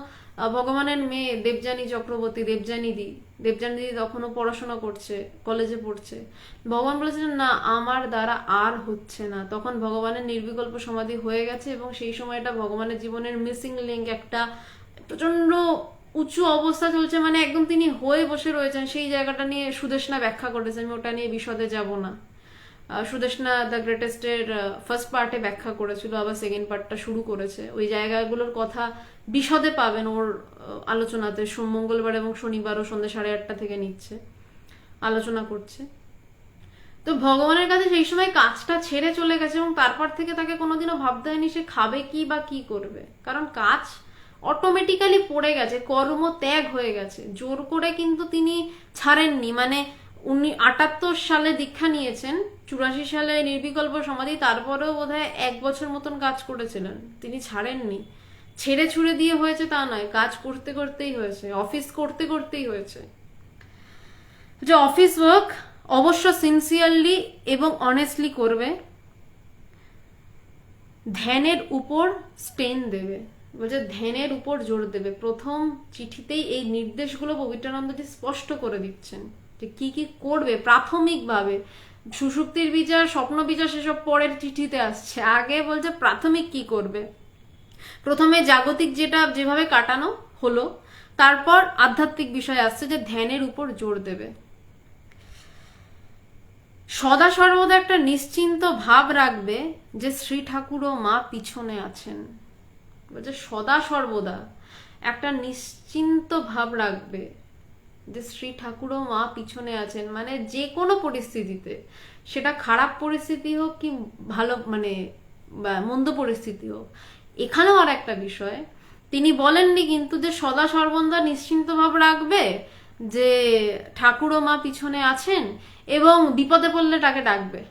ভগবানের মেয়ে দেবযানী চক্রবর্তী, দেবযানী দি তখনও পড়াশোনা করছে, কলেজে পড়ছে। ভগবান বলেছিলেন না আমার দ্বারা আর হচ্ছে না। তখন ভগবানের নির্বিকল্প সমাধি হয়ে গেছে এবং সেই সময়টা ভগবানের জীবনের মিসিং লিঙ্ক, একটা প্রচন্ড উঁচু অবস্থা চলছে, মানে একদম তিনি হয়ে বসে রয়েছেন। সেই জায়গাটা নিয়ে সুদেষ্ণা ব্যাখ্যা করেছে, আমি ওটা নিয়ে বিশদে যাব না। সুদেষ্ণা দ্য গ্রেটেস্টের ফার্স্ট পার্টে ব্যাখ্যা করেছিল, আবার সেকেন্ড পার্টটা শুরু করেছে। ওই জায়গাগুলোর কথা বিশদে পাবেন ওর আলোচনাতে। মঙ্গলবার এবং শনিবারও সন্ধ্যে 8:30 থেকে নিচ্ছে, আলোচনা করছে। তো ভগবানের কাছে সেই সময় কাজটা ছেড়ে চলে গেছে এবং তারপর থেকে তাকে কোনোদিনও ভাবতে হয়নি সে খাবে কি বা কি করবে, কারণ কাজ অটোমেটিক্যালি পড়ে গেছে, কর্ম ত্যাগ হয়ে গেছে। জোর করে কিন্তু তিনি ছাড়েননি। মানে উনি 78 সালে দীক্ষা নিয়েছেন, 84 সালে নির্বিকল্প সমাধি, তারপরেও বোধহয় 1 বছর মতন কাজ করেছিলেন, তিনি ছাড়েননি। ছেড়ে ছুড়ে দিয়ে হয়েছে তা নয়, কাজ করতে করতেই হয়েছে, অফিস করতে করতেই হয়েছে। যে অফিস ওয়ার্ক অবশ্য সিনসিয়ারলি এবং অনেস্টলি করবে, ধ্যানের উপর স্টেন দেবে, বলছে ধ্যানের উপর জোর দেবে। প্রথম চিঠিতেই এই নির্দেশগুলো পবিত্রানন্দজি স্পষ্ট করে দিচ্ছেন যে কি কি করবে প্রাথমিকভাবে। সুষুপ্তির বিচার, স্বপ্ন বিচার সেসব পরের চিঠিতে আসছে, আগে বলছে প্রাথমিক কি করবে। প্রথমে জাগতিক যেটা যেভাবে কাটানো হলো, তারপর আধ্যাত্মিক বিষয় আসছে যে ধ্যানের উপর জোর দেবে। সদা সর্বদা একটা নিশ্চিন্ত ভাব রাখবে যে শ্রী ঠাকুর ও মা পিছনে আছেন। বলছে সদা সর্বদা একটা নিশ্চিন্ত ভাব রাখবে যে শ্রী ঠাকুর ও মা পিছনে আছেন, মানে যে কোনো পরিস্থিতিতে, সেটা খারাপ পরিস্থিতি হোক কি ভালো মানে মন্দ পরিস্থিতি হোক। এখানেও আর একটা বিষয় তিনি বলেননি কিন্তু যে সদা সর্বদা নিশ্চিন্ত ভাব রাখবে যে ঠাকুর ও মা পিছনে আছেন এবং বিপদে পড়লে তাকে ডাকবে,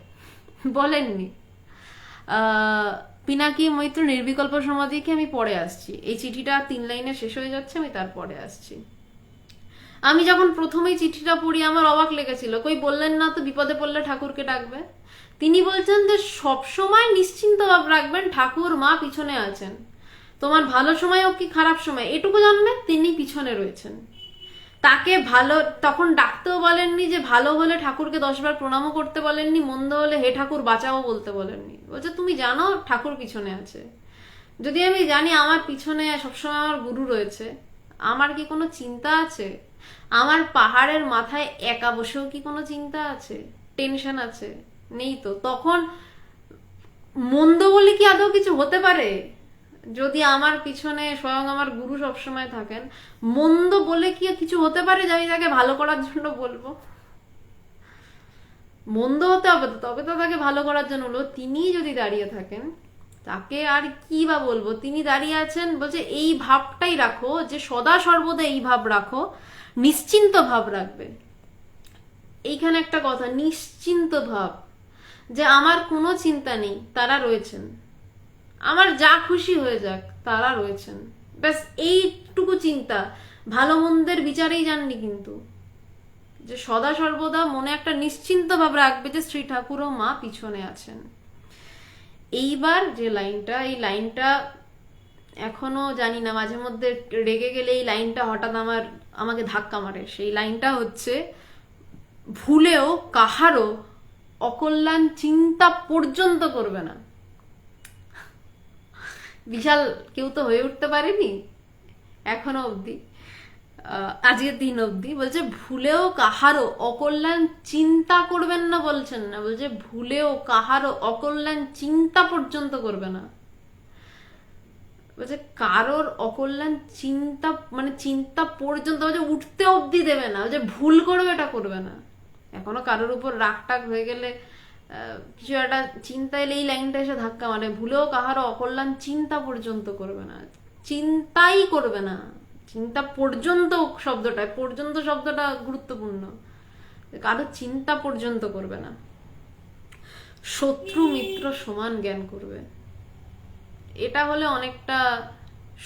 বলেননি। পিনাকি মৈত্র নির্বিকল্প সমাধিকে আমি পরে আসছি, এই চিঠিটা 3 লাইনে শেষ হয়ে যাচ্ছে, আমি তারপরে আসছি। আমি যখন প্রথমেই চিঠিটা পড়ি আমার অবাক লেগেছিল, কই বললেন না তো বিপদে পড়লে ঠাকুরকে ডাকবে। তিনি বলছেন যে সবসময় নিশ্চিন্ত ভাব রাখবেন ঠাকুর মা পিছনে আছেন, তোমার ভালো সময় হোক কি খারাপ সময়, এটুকু জানবে তিনি পিছনে রয়েছেন। তাকে ভালো তখন ডাকতেও বলেননি, যে ভালো হলে ঠাকুরকে 10 বার প্রণামও করতে বলেননি, মন্দ হলে হে ঠাকুর বাঁচাও বলতে বলেননি। বলছে তুমি জানো ঠাকুর পিছনে আছে। যদি আমি জানি আমার পিছনে সবসময় আমার গুরু রয়েছে, আমার কি কোনো চিন্তা আছে? আমার পাহাড়ের মাথায় একা বসেও কি কোনো চিন্তা আছে, টেনশন আছে? নেই তো। তখন মন্দ বলে কি আদৌ কিছু হতে পারে? যদি আমার পিছনে স্বয়ং আমার গুরু সবসময় থাকেন, মন্দ বলে কি কিছু হতে পারে যে আমি তাকে ভালো করার জন্য বলবো? মন্দ হতে হবে তো, তবে তো তাকে ভালো করার জন্য বলবো। তিনি যদি দাঁড়িয়ে থাকেন, তাকে আর কি বা বলবো? তিনি দাঁড়িয়ে আছেন, বলছে এই ভাবটাই রাখো, যে সদা সর্বদা এই ভাব রাখো, নিশ্চিন্ত ভাব রাখবে। এইখানে একটা কথা, নিশ্চিন্ত ভাব, যে আমার কোনো চিন্তা নেই, তারা রয়েছেন, আমার যা খুশি হয়ে যাক তারা রয়েছেন, ব্যাস এইটুকু চিন্তা। ভালো মন্দের বিচারেই যাননি কিন্তু, যে সদা সর্বদা মনে একটা নিশ্চিন্ত ভাব রাখবে যে শ্রী ঠাকুর ও মা পিছনে আছেন। এইবার যে লাইনটা, এই লাইনটা এখনো জানি না, মাঝে মধ্যে রেগে গেলে এই লাইনটা হঠাৎ আমাকে ধাক্কা মারে। সেই লাইনটা হচ্ছে, ভুলেও কাহারও অকল্যাণ চিন্তা পর্যন্ত করবে না। বিশাল কেউ তো হয়ে উঠতে পারেনি এখনো অবধি, আজকের দিন অবধি। বলছে ভুলেও কাহারও অকল্যাণ চিন্তা করবেন না, বলছেন না, বলছে ভুলেও কাহারও অকল্যাণ চিন্তা পর্যন্ত করবে না। বলছে কারোর অকল্যাণ চিন্তা, মানে চিন্তা পর্যন্ত, বলছে উঠতে অবধি দেবে না, বলছে ভুল করবে এটা করবে না। এখনো কারোর উপর রাগ টাগ হয়ে গেলে, কিছু একটা চিন্তা এলে এই লাইনটা এসে ধাক্কা মারে, ভুলেও কাহারও অকল্যাণ চিন্তা পর্যন্ত করবে না। চিন্তাই করবে না, চিন্তা পর্যন্ত শব্দটা গুরুত্বপূর্ণ, কারো চিন্তা পর্যন্ত করবে না। শত্রু মিত্র সমান জ্ঞান করবে। এটা হলে অনেকটা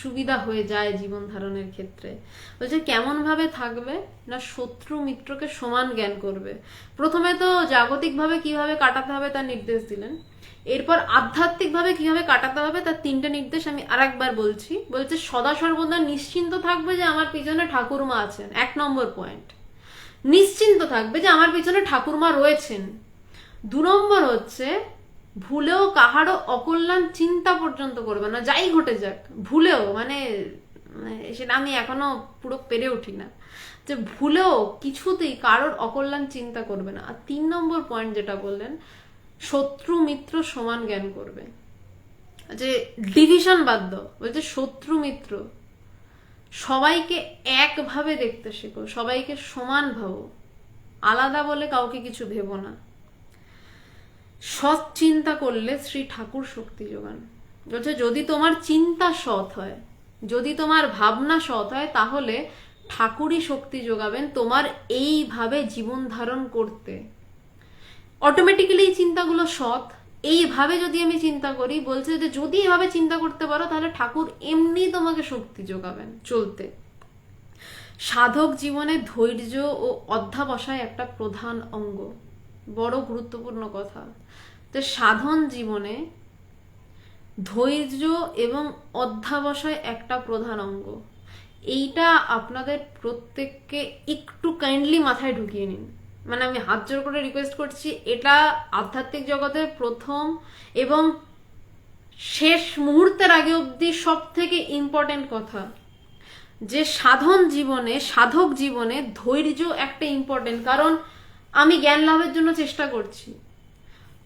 সুবিধা হয়ে যায় জীবন ধারণের ক্ষেত্রে। বলছে কেমন ভাবে থাকবে না, শত্রু মিত্রকে সমান জ্ঞান করবে। প্রথমে তো জাগতিক ভাবে কিভাবে কাটাতে হবে তার নির্দেশ দিলেন, এরপর আধ্যাত্মিক ভাবে কিভাবে কাটাতে হবে তার 3টে নির্দেশ আমি আরেকবার বলছি। বলছে সদা সর্বদা নিশ্চিন্ত থাকবে যে আমার পিছনে ঠাকুরমা আছেন, 1 নম্বর পয়েন্ট। নিশ্চিন্ত থাকবে যে আমার পিছনে ঠাকুরমা রয়েছেন। 2 নম্বর হচ্ছে, ভুলেও কাহারও অকল্যাণ চিন্তা পর্যন্ত করবে না, যাই ঘটে যাক। ভুলেও মানে সেটা আমি এখনো পুরো পেরে উঠি না, যে ভুলেও কিছুতেই কারোর অকল্যাণ চিন্তা করবে না। আর 3 নম্বর পয়েন্ট যেটা বললেন, শত্রু মিত্র সমান জ্ঞান করবে, যে ডিভিশন বাদ। বলছে শত্রু মিত্র সবাইকে একভাবে দেখতে শেখো, সবাইকে সমান ভাবো, আলাদা বলে কাউকে কিছু ভেবো না। সৎ চিন্তা করলে শ্রী ঠাকুর শক্তি যোগান। বলছে যদি তোমার চিন্তা সৎ হয়, যদি তোমার ভাবনা সৎ হয়, তাহলে ঠাকুরই শক্তি যোগাবেন তোমার এইভাবে জীবন ধারণ করতে। অটোমেটিক্যালি এই চিন্তাগুলো সৎ, এইভাবে যদি আমি চিন্তা করি, বলছে যে যদি এভাবে চিন্তা করতে পারো, তাহলে ঠাকুর এমনি তোমাকে শক্তি যোগাবেন চলতে। সাধক জীবনে ধৈর্য ও অধ্যাবসায় একটা প্রধান অঙ্গ, বড় গুরুত্বপূর্ণ কথা। যে সাধন জীবনে ধৈর্য এবং অধ্যাবসায় একটা প্রধান অঙ্গ, এইটা আপনাদের প্রত্যেককে একটু কাইন্ডলি মাথায় ঢুকিয়ে নিন। মানে আমি হাত জোর করে রিকোয়েস্ট করছি, এটা আধ্যাত্মিক জগতের প্রথম এবং শেষ মুহূর্তের আগে অবধি সব থেকে ইম্পর্টেন্ট কথা, যে সাধন জীবনে, সাধক জীবনে ধৈর্য একটা ইম্পর্টেন্ট। কারণ আমি জ্ঞান লাভের জন্য চেষ্টা করছি,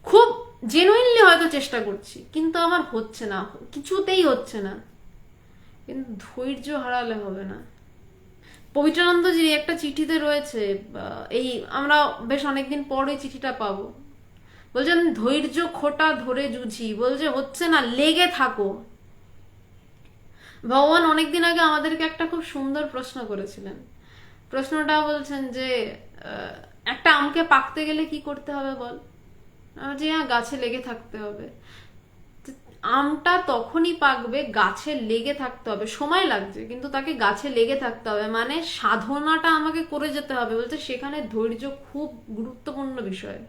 খুব জেনুইনলি হয়তো চেষ্টা করছি, কিন্তু আমার হচ্ছে না, কিছুতেই হচ্ছে না। কিন্তু ধৈর্য হারালে হবে না। পবিত্রানন্দজি একটা চিঠিতে রয়েছে, এই আমরা বেশ অনেকদিন পর এই চিঠিটা পাবো। বলছেন ধৈর্য খোটা ধরে জুঝি, বলছে হচ্ছে না, লেগে থাকো। ভগবান অনেকদিন আগে আমাদেরকে একটা খুব সুন্দর প্রশ্ন করেছিলেন। প্রশ্নটা বলছেন যে একটা আমকে পাকতে গেলে কি করতে হবে বল? যে গাছে লেগে থাকতে হবে। আমটা তখনই পাকবে, গাছে লেগে থাকতে হবে, সময় লাগছে কিন্তু তাকে গাছে লেগে থাকতে হবে, মানে সাধনাটা আমাকে করে যেতে হবে। বলছে সেখানে ধৈর্য খুব গুরুত্বপূর্ণ বিষয়।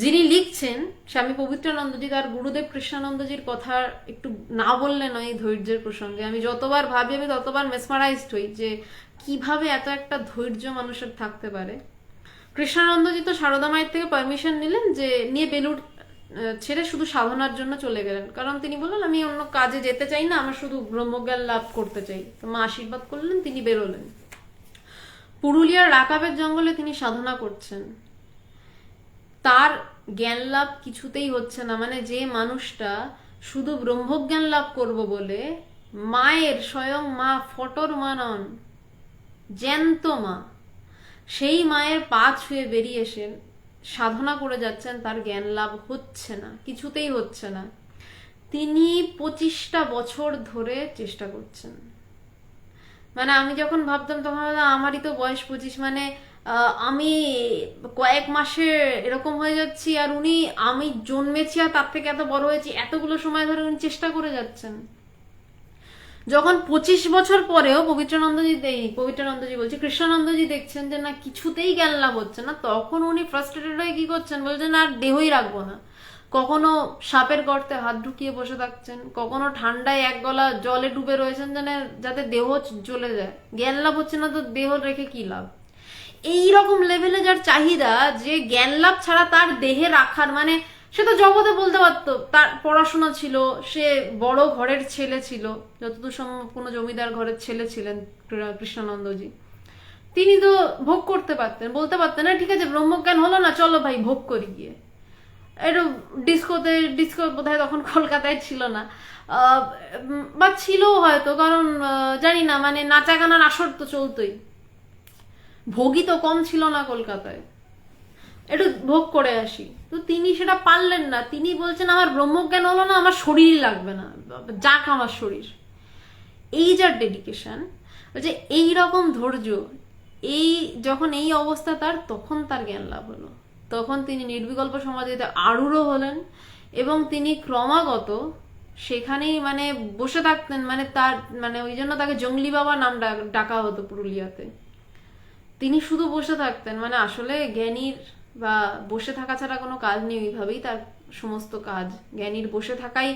যিনি লিখছেন স্বামী পবিত্রানন্দজি, তার গুরুদেব কৃষ্ণানন্দজির কথা একটু না বললে নয় এই ধৈর্যের প্রসঙ্গে। আমি যতবার ভাবি আমি ততবার মেসমারাইজড হই যে কিভাবে এত একটা ধৈর্য মানুষের থাকতে পারে। কৃষ্ণানন্দজি তো সারদা মায়ের থেকে পারমিশন নিলেন, যে নিয়ে বেলুড় ছেড়ে শুধু সাধনার জন্য চলে গেলেন, কারণ তিনি বললেন আমি অন্য কাজে যেতে চাই না, আমার শুধু ব্রহ্মজ্ঞান লাভ করতে চাই। তো মা আশীর্বাদ করলেন, তিনি বেরোলেন। পুরুলিয়ার রাকাবের জঙ্গলে তিনি সাধনা করছেন, তার জ্ঞান লাভ কিছুতেই হচ্ছে না। মানে যে মানুষটা শুধু ব্রহ্মজ্ঞান লাভ করব বলে মায়ের, স্বয়ং মা, ফটোর মা নন, জ্যান্ত মা, সেই মায়ের পা ছুঁয়ে বেরিয়ে এসে সাধনা করে যাচ্ছেন, তার জ্ঞান লাভ হচ্ছে না, কিছুতেই হচ্ছে না। তিনি 25টা বছর ধরে চেষ্টা করছেন। মানে আমি যখন ভাবতাম তখন আমারই তো বয়স 25, মানে আমি কয়েক মাসে এরকম হয়ে যাচ্ছি, আর উনি, আমি জন্মেছি আর তার থেকে এত বড় হয়েছি, এতগুলো সময় ধরে উনি চেষ্টা করে যাচ্ছেন। যখন 25 বছর পরেও পবিত্রানন্দজি বলছে, কৃষ্ণানন্দজি দেখছেন যে না কিছুতেই জ্ঞান লাভ হচ্ছে না, তখন উনি ফ্রাস্ট্রেটেড হয়ে কি করছেন, বলছেন আর দেহই রাখবো না। কখনো সাপের গর্তে হাত ঢুকিয়ে বসে থাকছেন, কখনো ঠান্ডায় এক গলা জলে ডুবে রয়েছেন যেন যাতে দেহ জ্বলে যায়। জ্ঞান লাভ হচ্ছে না তো দেহ রেখে কি লাভ। এই রকম লেভেলে যার চাহিদা, যে জ্ঞান লাভ ছাড়া তার দেহে রাখার, মানে সে তো জগতে বলতে পারতো, তার পড়াশোনা ছিল, সে বড় ঘরের ছেলে ছিল, যতদূর সম্ভব কোনো জমিদার ঘরের ছেলে ছিলেন কৃষ্ণানন্দজি। তিনি তো ভোগ করতে পারতেন, বলতে পারতেন না ঠিক আছে ব্রহ্মজ্ঞান হলো না, চলো ভাই ভোগ করি গিয়ে। একটু ডিস্কো বোধহয় তখন কলকাতায় ছিল না, বা ছিল হয়তো, কারণ জানি না, মানে নাচা গানার আসর তো চলতোই, ভোগই তো কম ছিল না কলকাতায়, একটু ভোগ করে আসি। তো তিনি সেটা পারলেন না, তিনি বলছেন আমার ব্রহ্মজ্ঞান হলো না, আমার শরীরই লাগবে না, যাক আমার শরীর। এই যার ডেডিকেশন, বলছে এই রকম ধৈর্য, এই যখন এই অবস্থা তার, তখন তার জ্ঞান লাভ হলো, তখন তিনি নির্বিকল্প সমাধিতে আরূঢ় হলেন, এবং তিনি ক্রমাগত সেখানেই মানে বসে থাকতেন। মানে তার, মানে ওই জন্য তাকে জঙ্গলি বাবা নাম ডাকা হতো পুরুলিয়াতে। তিনি শুধু বসে থাকতেন, মানে আসলে জ্ঞানীর বা বসে থাকা ছাড়া কোনো কাজ নেই, ওইভাবেই তার সমস্ত কাজ। জ্ঞানীর বসে থাকাই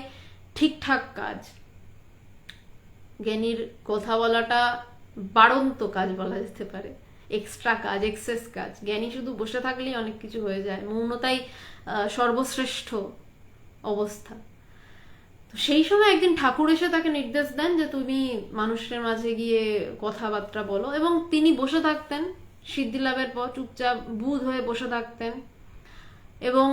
ঠিকঠাক কাজ, জ্ঞানীর কথা বলাটা বাড়ন্ত কাজ বলা যেতে পারে, এক্সট্রা কাজ, এক্সেস কাজ। জ্ঞানী শুধু বসে থাকলেই অনেক কিছু হয়ে যায়, মৌনতাই সর্বশ্রেষ্ঠ অবস্থা। তো সেই সময় একদিন ঠাকুর এসে তাকে নির্দেশ দেন যে তুমি মানুষের মাঝে গিয়ে কথাবার্তা বলো, এবং তিনি বসে থাকতেন সিদ্ধি লাভের পর, চুপচাপ বুঁদ হয়ে বসে থাকতেন, এবং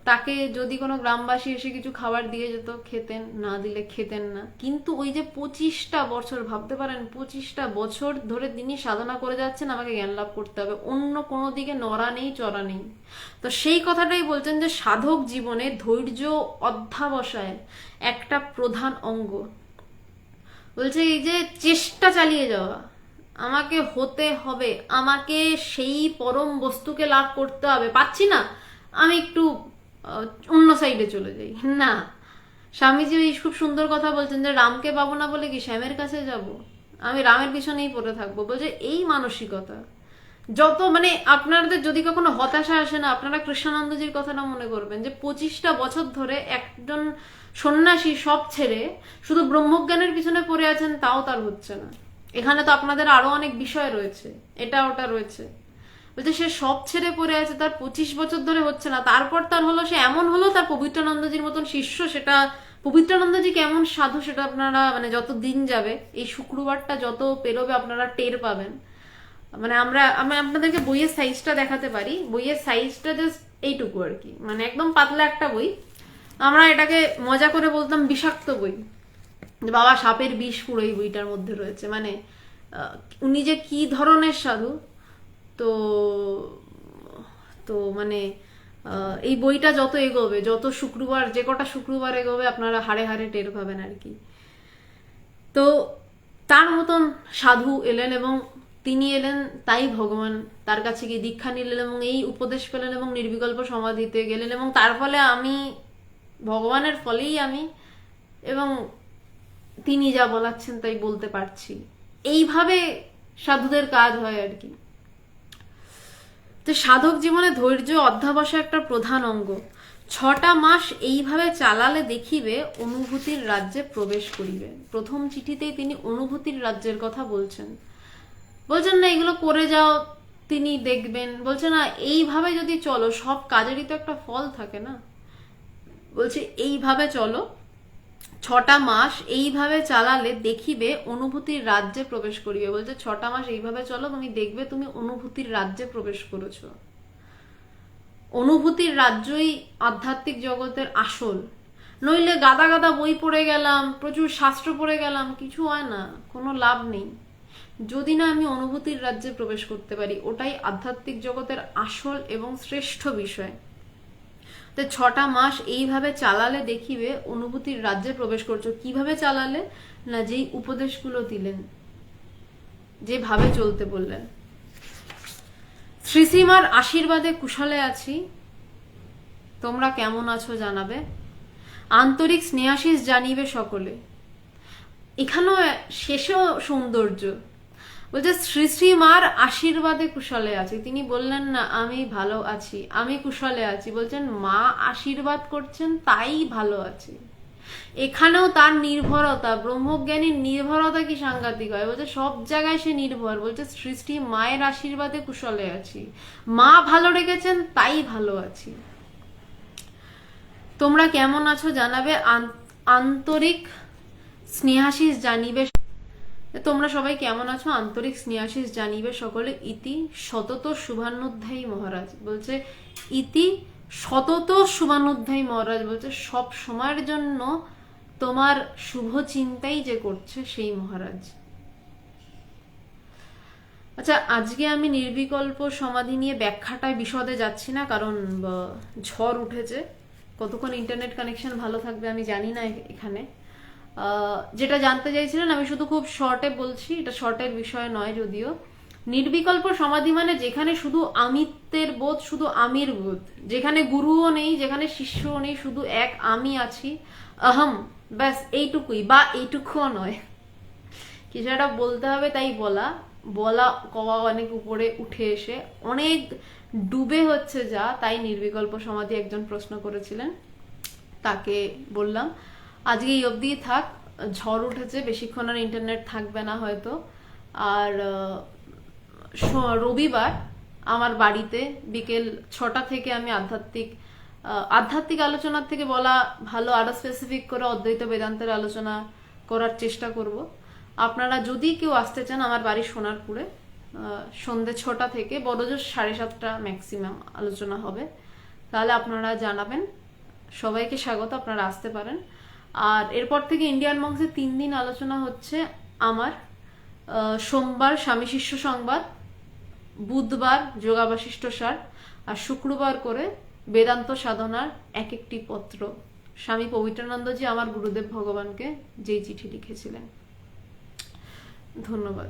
তাকে যদি কোনো গ্রামবাসী এসে কিছু খাবার দিয়ে যেত খেতেন, না দিলে খেতেন না। কিন্তু ওই যে 25টা বছর, ভাবতে পারেন 25টা বছর ধরে তিনি সাধনা করে যাচ্ছেন, আমাকে জ্ঞান লাভ করতে হবে, অন্য কোনো দিকে নড়া নেই, চড়া নেই। তো সেই কথাটাই বলছেন যে সাধক জীবনে ধৈর্য অধ্যাবসায় একটা প্রধান অঙ্গ। বলছে এই যে চেষ্টা চালিয়ে যাওয়া, আমাকে হতে হবে, আমাকে সেই পরম বস্তুকে লাভ করতে হবে, পাচ্ছি না আমি একটু অন্য সাইডে চলে যাই না। স্বামীজি খুব সুন্দর কথা বলছেন যে রামকে পাবো না বলে কি শ্যামের কাছে যাব, আমি রামের পিছনেই পড়ে থাকবো। বলছে এই মানসিকতা যত, মানে আপনাদের যদি কখনো হতাশা আসে না, আপনারা কৃষ্ণানন্দজির কথাটা মনে করবেন যে 25টা বছর ধরে একজন সন্ন্যাসী সব ছেড়ে শুধু ব্রহ্মজ্ঞানের পিছনে পড়ে আছেন, তাও তার হচ্ছে না। এখানে তো আপনাদের আরো অনেক বিষয় রয়েছে, এটা ওটা রয়েছে। বলছে সে সব ছেড়ে পড়ে আছে, তার 25 বছর ধরে হচ্ছে না, তারপর তার হলো, সে এমন হলো তার পবিত্রানন্দজির মতন শিষ্য। সেটা পবিত্রানন্দজি কেমন সাধু সেটা আপনারা, মানে যত দিন যাবে, এই শুক্রবারটা যত পেরোবে আপনারা টের পাবেন। মানে আমি আপনাদেরকে বইয়ের সাইজটা দেখাতে পারি, বইয়ের সাইজটা জাস্ট এইটুকু আর কি, মানে একদম পাতলা একটা বই। আমরা এটাকে মজা করে বলতাম বিষাক্ত বই, বাবা সাপের বিষ পুরো এই বইটার মধ্যে রয়েছে। মানে উনি যে কি ধরনের সাধু, তো তো মানে এই বইটা যত এগোবে, যত শুক্রবার, যে কটা শুক্রবার এগোবে, আপনারা হাড়ে হাড়ে টের পাবেন আর কি। তো তার মতন সাধু এলেন, এবং তিনি এলেন তাই ভগবান তার কাছে গিয়ে দীক্ষা নিলেন এবং এই উপদেশ পেলেন এবং নির্বিকল্প সমাধিতে গেলেন, এবং তার ফলে আমি, ভগবানের ফলেই আমি, এবং তিনি যা বলাচ্ছেন তাই বলতে পারছি। এইভাবে সাধুদের কাজ হয় আর কি। তো সাধক জীবনে ধৈর্য অধ্যাবসায় একটা প্রধান অঙ্গ। 6টা মাস এইভাবে চালালে দেখিবে অনুভূতির রাজ্যে প্রবেশ করিবে। প্রথম চিঠিতেই তিনি অনুভূতির রাজ্যের কথা বলছেন। বলছেন না এগুলো করে যাও, তিনি দেখবেন। বলছে না এইভাবে যদি চলো, সব কাজেরই তো একটা ফল থাকে না। বলছে এইভাবে চলো, 6টা মাস এইভাবে চালালে দেখিবে অনুভূতির রাজ্যে প্রবেশ করিবে। বলছে 6টা মাস এইভাবে চলো, তুমি দেখবে তুমি অনুভূতির রাজ্যে প্রবেশ করেছো। অনুভূতির রাজ্যই আধ্যাত্মিক জগতের আসল। নইলে গাদা গাদা বই পড়ে গেলাম, প্রচুর শাস্ত্র পড়ে গেলাম, কিছু হয় না, কোনো লাভ নেই। যদি না আমি অনুভূতির রাজ্যে প্রবেশ করতে পারি, ওটাই আধ্যাত্মিক জগতের আসল এবং শ্রেষ্ঠ বিষয়। তো 6টা মাস এইভাবে চালালে দেখিবে অনুভূতির রাজ্যে প্রবেশ করছো। কিভাবে চালালে? না যেই উপদেশগুলো দিলেন, যেভাবে চলতে বললেন। শ্রীসীমার আশীর্বাদে কুশলে আছি, তোমরা কেমন আছো জানাবে। আন্তরিক স্নেহাশিস জানিবে সকলে। এখানেও শেষেও সৌন্দর্য। বলছে শ্রী শ্রীমার আশীর্বাদে কুশলে আছি। তিনি বললেন না আমি ভালো আছি, আমি কুশলে আছি। বলছেন মা আশীর্বাদ করছেন, তাই ভালো আছি। এখানেও তার নির্ভরতা, ব্রহ্মজ্ঞানীর নির্ভরতা কি সাংঘাতিক হয়। বলছে সব জায়গায় সে নির্ভর। বলছে শ্রী শ্রী মায়ের আশীর্বাদে কুশলে আছি, মা ভালো রেখেছেন তাই ভালো আছি। তোমরা কেমন আছো জানাবে, আন্তরিক স্নেহাশিস জানিবে। তোমরা সবাই কেমন আছো, আন্তরিক স্নেহাশিস জানিবে সকলে। ইতি সতত শুভানুধ্যায়ী মহারাজ। বলছে ইতি সতত শুভানুধ্যায়ী মহারাজ। বলছে সব সময়ের জন্য তোমার শুভ চিন্তাই যে করছে সেই মহারাজ। আচ্ছা, আজকে আমি নির্বিকল্প সমাধি নিয়ে ব্যাখ্যাটায় বিশদে যাচ্ছি না, কারণ ঝড় উঠেছে। কতক্ষণ ইন্টারনেট কানেকশন ভালো থাকবে আমি জানি না এখানে। যেটা জানতে চাইছিলেন আমি শুধু খুব শর্টে বলছি, এটা শর্টের বিষয় নয় যদিও। নির্বিকল্প সমাধি মানে যেখানে শুধু আমিত্বের বোধ, শুধু আমির বোধ, যেখানে গুরুও নেই, যেখানে শিষ্যও নেই, শুধু এক আমি আছি, অহম, ব্যাস এইটুকুই, বা এইটুকুও নয়, কিছু একটা বলতে হবে তাই বলা কওয়া অনেক উপরে উঠে এসে অনেক ডুবে হচ্ছে যা, তাই নির্বিকল্প সমাধি একজন প্রশ্ন করেছিলেন, তাকে বললাম আজকে এই অবধি থাক। ঝড় উঠেছে, বেশিক্ষণ আর ইন্টারনেট থাকবে না হয়তো। আর রবিবার আমার বাড়িতে বিকেল 6টা থেকে আমি আধ্যাত্মিক আলোচনার থেকে বলা ভালো, আরো স্পেসিফিক করে অদ্বৈত বেদান্তের আলোচনা করার চেষ্টা করব। আপনারা যদি কেউ আসতে চান, আমার বাড়ি সোনারপুরে, সন্ধ্যে 6টা থেকে বড়জোর 7:30 ম্যাক্সিমাম আলোচনা হবে। তাহলে আপনারা জানাবেন। সবাইকে স্বাগত, আপনারা আসতে পারেন। আর এরপর থেকে ইন্ডিয়ান মংসে 3 দিন আলোচনা হচ্ছে আমার। সোমবার স্বামী শিষ্য সংবাদ, বুধবার যোগাবাশিষ্ট সার, আর শুক্রবার করে বেদান্ত সাধনার এক একটি পত্র। স্বামী পবিত্রানন্দজি আমার গুরুদেব ভগবানকে যেই চিঠি লিখেছিলেন। ধন্যবাদ।